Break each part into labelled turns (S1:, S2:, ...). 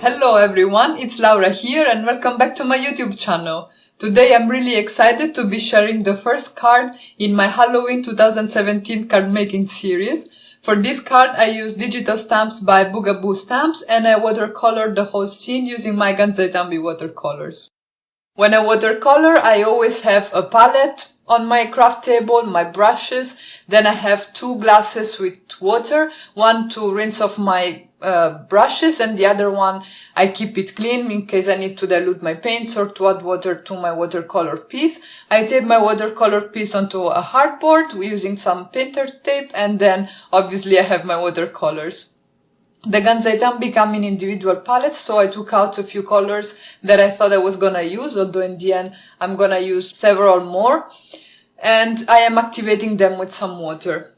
S1: Hello everyone, it's Laura here and welcome back to my YouTube channel. Today I'm really excited to be sharing the first card in my Halloween 2017 card making series. For this card I used digital stamps by Bugaboo stamps and I watercolored the whole scene using my Gansai Tambi Watercolors. When I watercolor, I always have a palette on my craft table, my brushes, then I have two glasses with water, one to rinse off my brushes and the other one I keep it clean in case I need to dilute my paints or to add water to my watercolor piece. I tape my watercolor piece onto a hardboard using some painter's tape and then obviously I have my watercolors. The Gansai Tambi come in individual palettes, so I took out a few colors that I thought I was gonna use, although in the end I'm gonna use several more. And I am activating them with some water.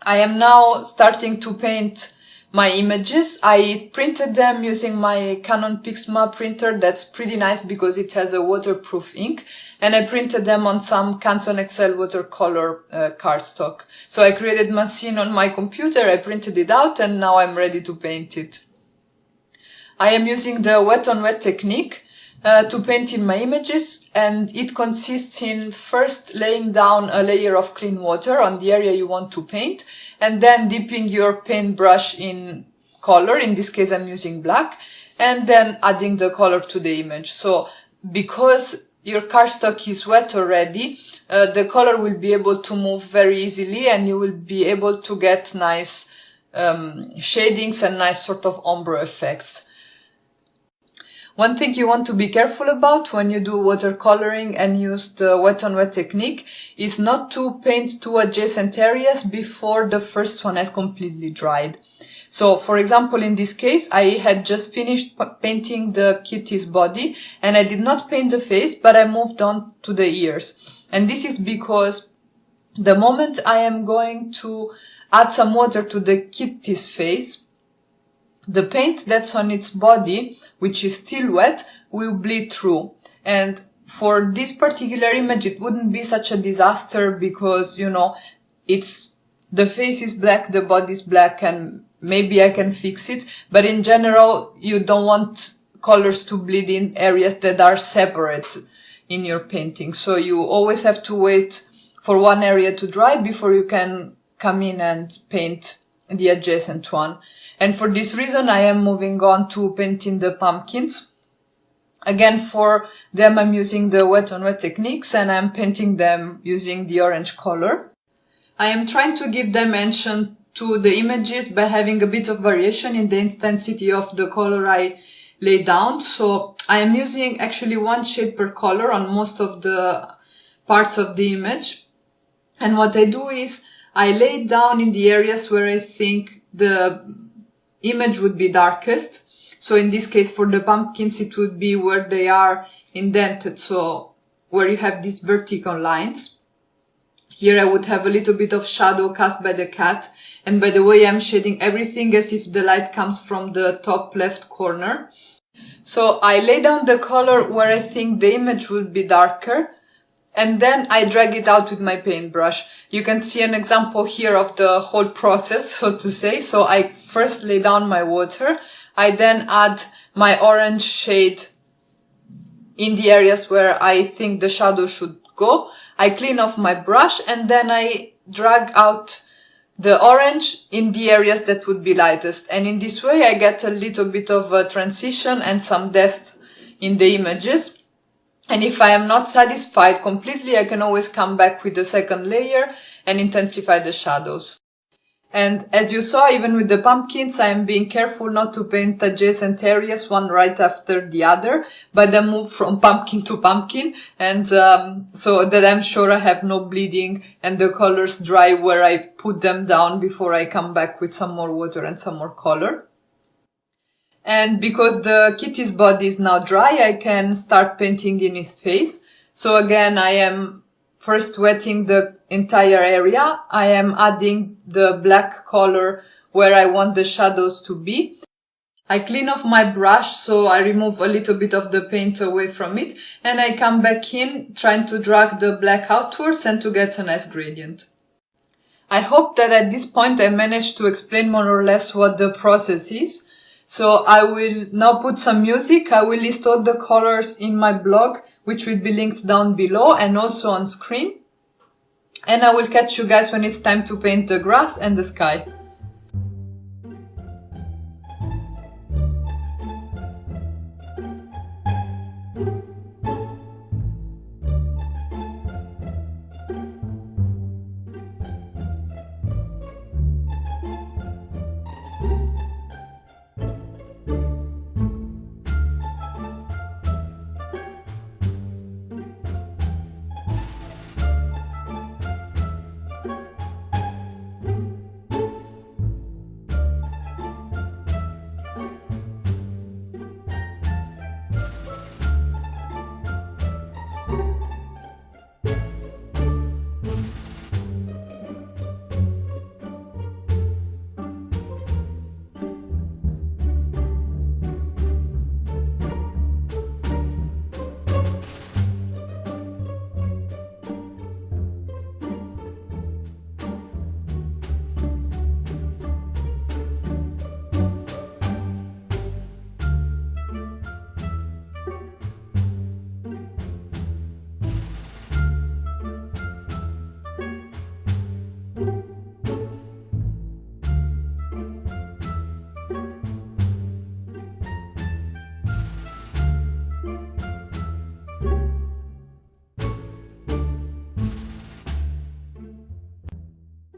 S1: I am now starting to paint my images. I printed them using my Canon Pixma printer. That's pretty nice because it has a waterproof ink. And I printed them on some Canson XL watercolor cardstock. So I created my scene on my computer, I printed it out, and now I'm ready to paint it. I am using the wet on wet technique to paint in my images, and it consists in first laying down a layer of clean water on the area you want to paint, and then dipping your paintbrush in color. In this case I'm using black, and then adding the color to the image. So because your cardstock is wet already, the color will be able to move very easily and you will be able to get nice shadings and nice sort of ombre effects. One thing you want to be careful about when you do watercoloring and use the wet on wet technique is not to paint two adjacent areas before the first one has completely dried. So, for example, in this case, I had just finished painting the kitty's body and I did not paint the face, but I moved on to the ears. And this is because the moment I am going to add some water to the kitty's face, the paint that's on its body, which is still wet, will bleed through. And for this particular image, it wouldn't be such a disaster because, you know, the face is black, the body is black, and maybe I can fix it. But in general, you don't want colors to bleed in areas that are separate in your painting. So you always have to wait for one area to dry before you can come in and paint the adjacent one. And for this reason, I am moving on to painting the pumpkins. Again, for them, I'm using the wet on wet techniques and I'm painting them using the orange color. I am trying to give dimension to the images by having a bit of variation in the intensity of the color I lay down. So I am using actually one shade per color on most of the parts of the image. And what I do is I lay down in the areas where I think the image would be darkest. So in this case, for the pumpkins, it would be where they are indented. So where you have these vertical lines. Here I would have a little bit of shadow cast by the cat. And by the way, I'm shading everything as if the light comes from the top left corner. So I lay down the color where I think the image will be darker. And then I drag it out with my paintbrush. You can see an example here of the whole process, so to say. So I first lay down my water. I then add my orange shade in the areas where I think the shadow should go. I clean off my brush and then I drag out the orange in the areas that would be lightest. And in this way I get a little bit of a transition and some depth in the images. And if I am not satisfied completely, I can always come back with the second layer and intensify the shadows. And as you saw, even with the pumpkins, I am being careful not to paint adjacent areas one right after the other, but then move from pumpkin to pumpkin, and so that I'm sure I have no bleeding and the colors dry where I put them down before I come back with some more water and some more color. And because the kitty's body is now dry, I can start painting in his face. So again, I am first wetting the entire area. I am adding the black color where I want the shadows to be. I clean off my brush, so I remove a little bit of the paint away from it. And I come back in, trying to drag the black outwards and to get a nice gradient. I hope that at this point I managed to explain more or less what the process is. So I will now put some music. I will list all the colors in my blog, which will be linked down below and also on screen. And I will catch you guys when it's time to paint the grass and the sky.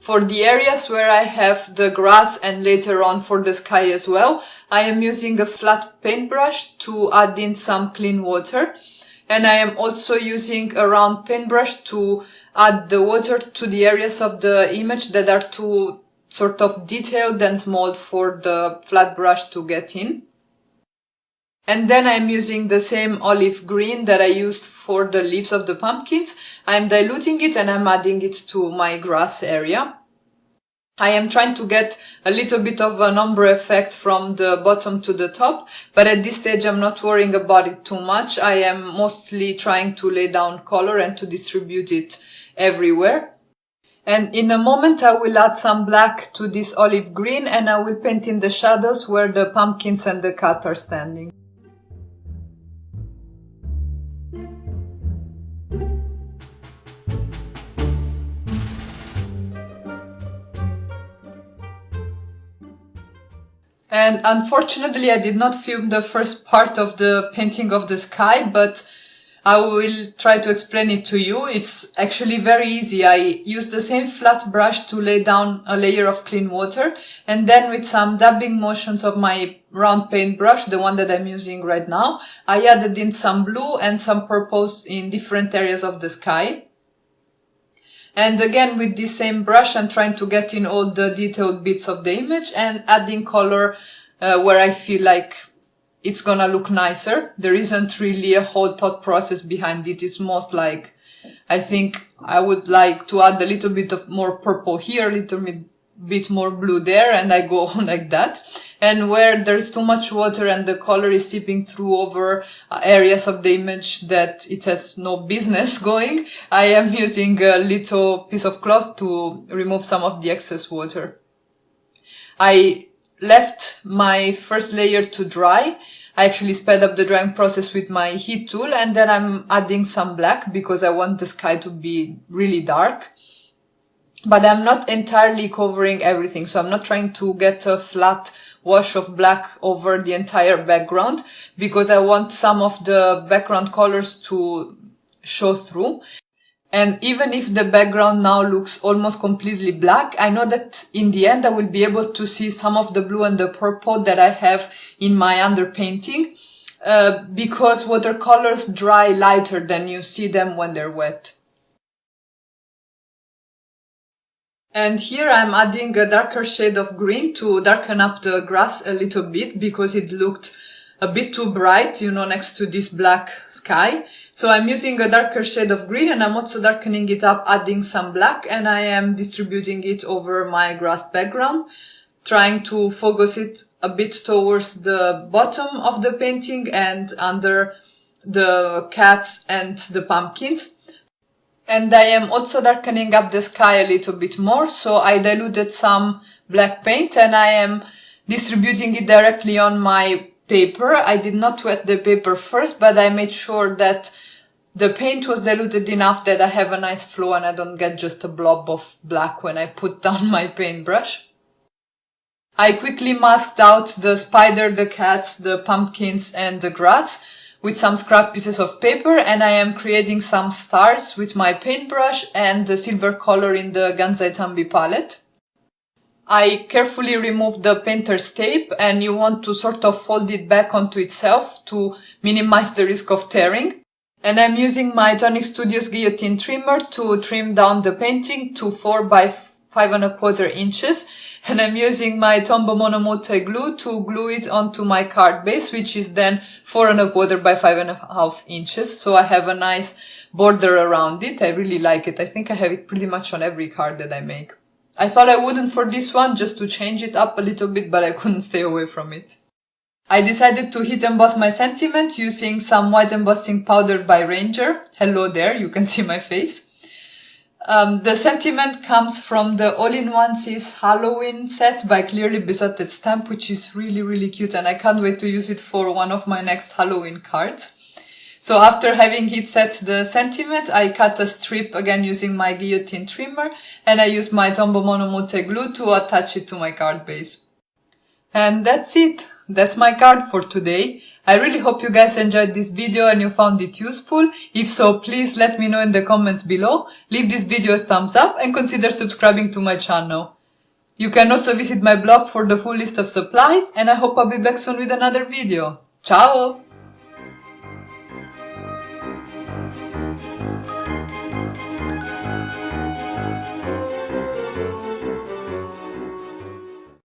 S1: For the areas where I have the grass and later on for the sky as well, I am using a flat paintbrush to add in some clean water. And I am also using a round paintbrush to add the water to the areas of the image that are too sort of detailed and small for the flat brush to get in. And then I'm using the same olive green that I used for the leaves of the pumpkins. I'm diluting it and I'm adding it to my grass area. I am trying to get a little bit of an ombre effect from the bottom to the top, but at this stage I'm not worrying about it too much. I am mostly trying to lay down color and to distribute it everywhere. And in a moment I will add some black to this olive green and I will paint in the shadows where the pumpkins and the cat are standing. And unfortunately I did not film the first part of the painting of the sky, but I will try to explain it to you. It's actually very easy. I used the same flat brush to lay down a layer of clean water, and then with some dabbing motions of my round paintbrush, the one that I'm using right now, I added in some blue and some purples in different areas of the sky. And again, with this same brush, I'm trying to get in all the detailed bits of the image and adding color where I feel like it's gonna look nicer. There isn't really a whole thought process behind it. It's most like, I think I would like to add a little bit of more purple here, a little bit more blue there, and I go on like that. And where there's too much water and the color is seeping through over areas of the image that it has no business going, I am using a little piece of cloth to remove some of the excess water. I left my first layer to dry. I actually sped up the drying process with my heat tool, and then I'm adding some black because I want the sky to be really dark. But I'm not entirely covering everything, so I'm not trying to get a flat wash of black over the entire background because I want some of the background colors to show through. And even if the background now looks almost completely black, I know that in the end I will be able to see some of the blue and the purple that I have in my underpainting, because watercolors dry lighter than you see them when they're wet. And here I'm adding a darker shade of green to darken up the grass a little bit because it looked a bit too bright, you know, next to this black sky. So I'm using a darker shade of green and I'm also darkening it up, adding some black, and I am distributing it over my grass background, trying to focus it a bit towards the bottom of the painting and under the cats and the pumpkins. And I am also darkening up the sky a little bit more, so I diluted some black paint and I am distributing it directly on my paper. I did not wet the paper first, but I made sure that the paint was diluted enough that I have a nice flow and I don't get just a blob of black when I put down my paintbrush. I quickly masked out the spider, the cats, the pumpkins and the grass with some scrap pieces of paper, and I am creating some stars with my paintbrush and the silver color in the Gansai Tambi palette. I carefully removed the painter's tape, and you want to sort of fold it back onto itself to minimize the risk of tearing. And I'm using my Tonic Studios guillotine trimmer to trim down the painting to 4 by 5¼ inches, and I'm using my Tombow monomote glue to glue it onto my card base, which is then 4¼ by 5½ inches, so I have a nice border around it. I really like it. I think I have it pretty much on every card that I make. I thought I wouldn't for this one, just to change it up a little bit, but I couldn't stay away from it. I decided to heat emboss my sentiment using some white embossing powder by Ranger. Hello there, you can see my face. The sentiment comes from the All-in-One Sis Halloween set by Clearly Besotted Stamp, which is really cute, and I can't wait to use it for one of my next Halloween cards. So after having heat set the sentiment, I cut a strip again using my guillotine trimmer, and I used my Tombow monomote glue to attach it to my card base. And that's it. That's my card for today. I really hope you guys enjoyed this video and you found it useful. If so, please let me know in the comments below. Leave this video a thumbs up and consider subscribing to my channel. You can also visit my blog for the full list of supplies, and I hope I'll be back soon with another video. Ciao!